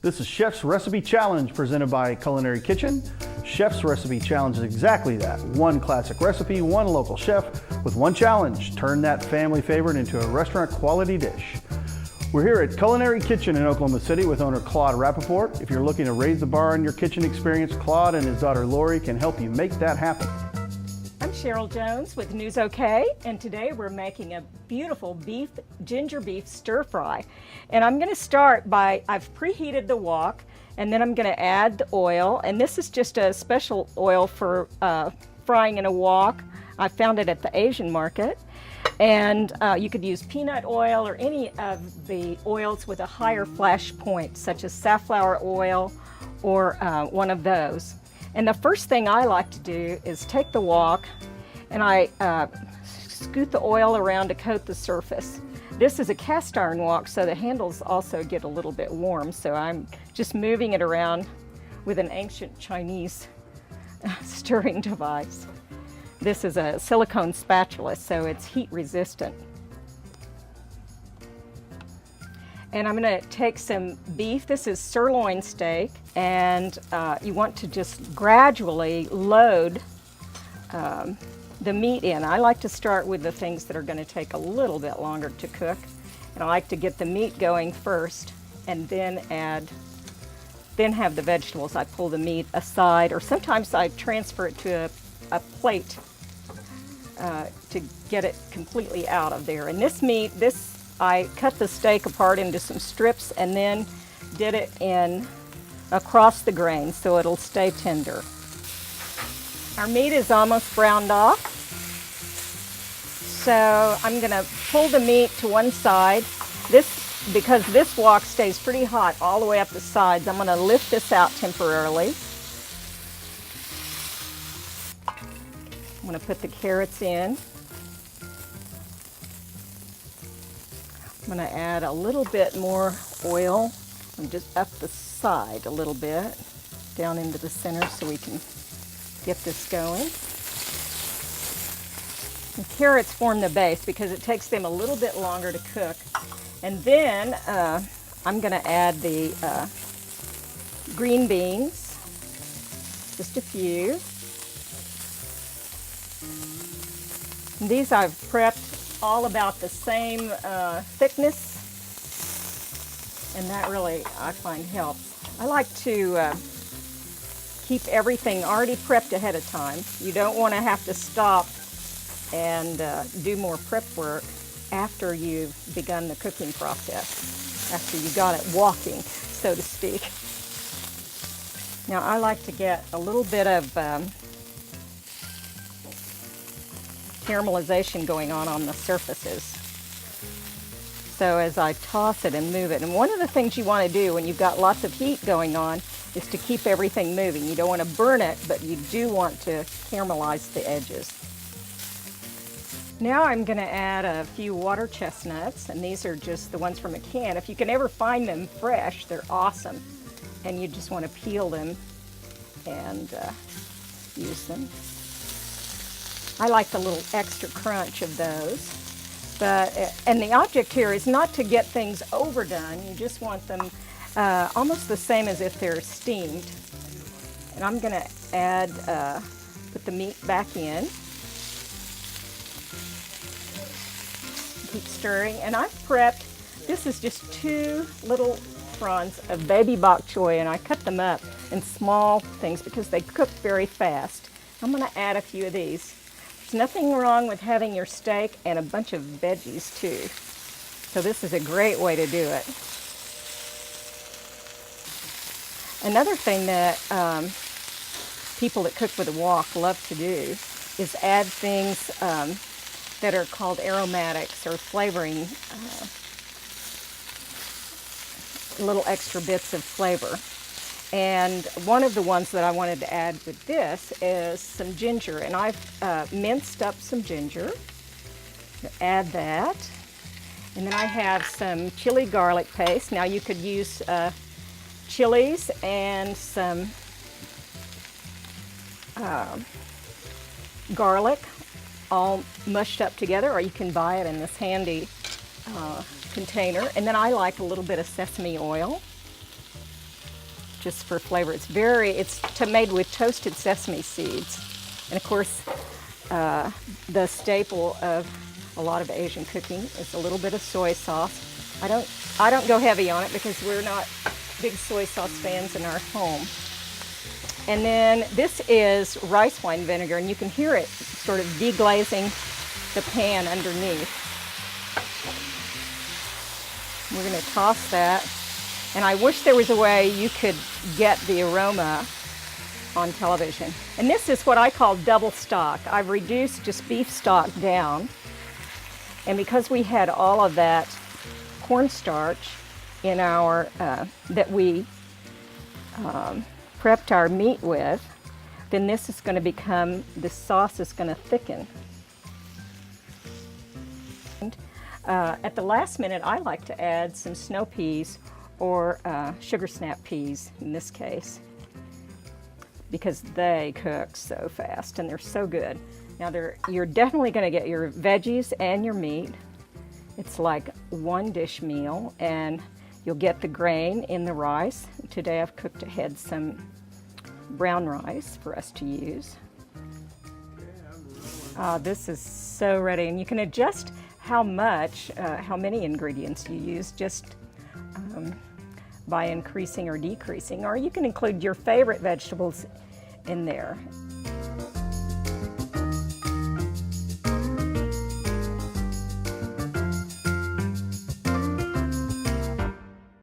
This is Chef's Recipe Challenge presented by Culinary Kitchen. Chef's Recipe Challenge is exactly that. One classic recipe, one local chef with one challenge. Turn that family favorite into a restaurant quality dish. We're here at Culinary Kitchen in Oklahoma City with owner Claude Rappaport. If you're looking to raise the bar on your kitchen experience, Claude and his daughter Lori can help you make that happen. I'm Sherrel Jones with News OK, and today we're making a beautiful ginger beef stir fry. And I'm going to start by, I've preheated the wok, and then I'm going to add the oil. And this is just a special oil for frying in a wok. I found it at the Asian market. And you could use peanut oil or any of the oils with a higher flash point, such as safflower oil or one of those. And the first thing I like to do is take the wok and I scoot the oil around to coat the surface. This is a cast iron wok, so the handles also get a little bit warm, so I'm just moving it around with an ancient Chinese stirring device. This is a silicone spatula, so it's heat resistant. And I'm going to take some beef. This is sirloin steak, and you want to just gradually load the meat in. I like to start with the things that are going to take a little bit longer to cook, and I like to get the meat going first, and then have the vegetables. I pull the meat aside, or sometimes I transfer it to a plate to get it completely out of there. And this meat, I cut the steak apart into some strips and then did it in across the grain so it'll stay tender. Our meat is almost browned off, so I'm going to pull the meat to one side. Because this wok stays pretty hot all the way up the sides, I'm going to lift this out temporarily. I'm going to put the carrots in. I'm going to add a little bit more oil and just up the side a little bit, down into the center so we can get this going. The carrots form the base because it takes them a little bit longer to cook. And then I'm going to add the green beans, just a few. And these I've prepped all about the same thickness, and that really, I find, helps. I like to keep everything already prepped ahead of time. You don't want to have to stop and do more prep work after you've begun the cooking process, after you got it walking, so to speak. Now I like to get a little bit of caramelization going on the surfaces. So as I toss it and move it, and one of the things you want to do when you've got lots of heat going on is to keep everything moving. You don't want to burn it, but you do want to caramelize the edges. Now I'm going to add a few water chestnuts, and these are just the ones from a can. If you can ever find them fresh, they're awesome. And you just want to peel them and use them. I like the little extra crunch of those. And the object here is not to get things overdone. You just want them almost the same as if they're steamed. And I'm going to add, put the meat back in. Keep stirring. And I've prepped, this is just 2 little fronds of baby bok choy, and I cut them up in small things because they cook very fast. I'm going to add a few of these. There's nothing wrong with having your steak and a bunch of veggies too. So this is a great way to do it. Another thing that people that cook with a wok love to do is add things that are called aromatics or flavoring, little extra bits of flavor. And one of the ones that I wanted to add with this is some ginger, and I've minced up some ginger. Add that. And then I have some chili garlic paste. Now you could use chilies and some garlic all mushed up together, or you can buy it in this handy container. And then I like a little bit of sesame oil. just for flavor. It's made with toasted sesame seeds. And of course, the staple of a lot of Asian cooking is a little bit of soy sauce. I don't go heavy on it because we're not big soy sauce fans in our home. And then this is rice wine vinegar, and you can hear it sort of deglazing the pan underneath. We're going to toss that. And I wish there was a way you could get the aroma on television. And this is what I call double stock. I've reduced just beef stock down. And because we had all of that cornstarch in our, that we prepped our meat with, then this is going to become, the sauce is going to thicken. At the last minute, I like to add some snow peas or sugar snap peas in this case, because they cook so fast and they're so good. Now you're definitely going to get your veggies and your meat. It's like one dish meal, and you'll get the grain in the rice. Today I've cooked ahead some brown rice for us to use. This is so ready, and you can adjust how many ingredients you use just by increasing or decreasing, or you can include your favorite vegetables in there.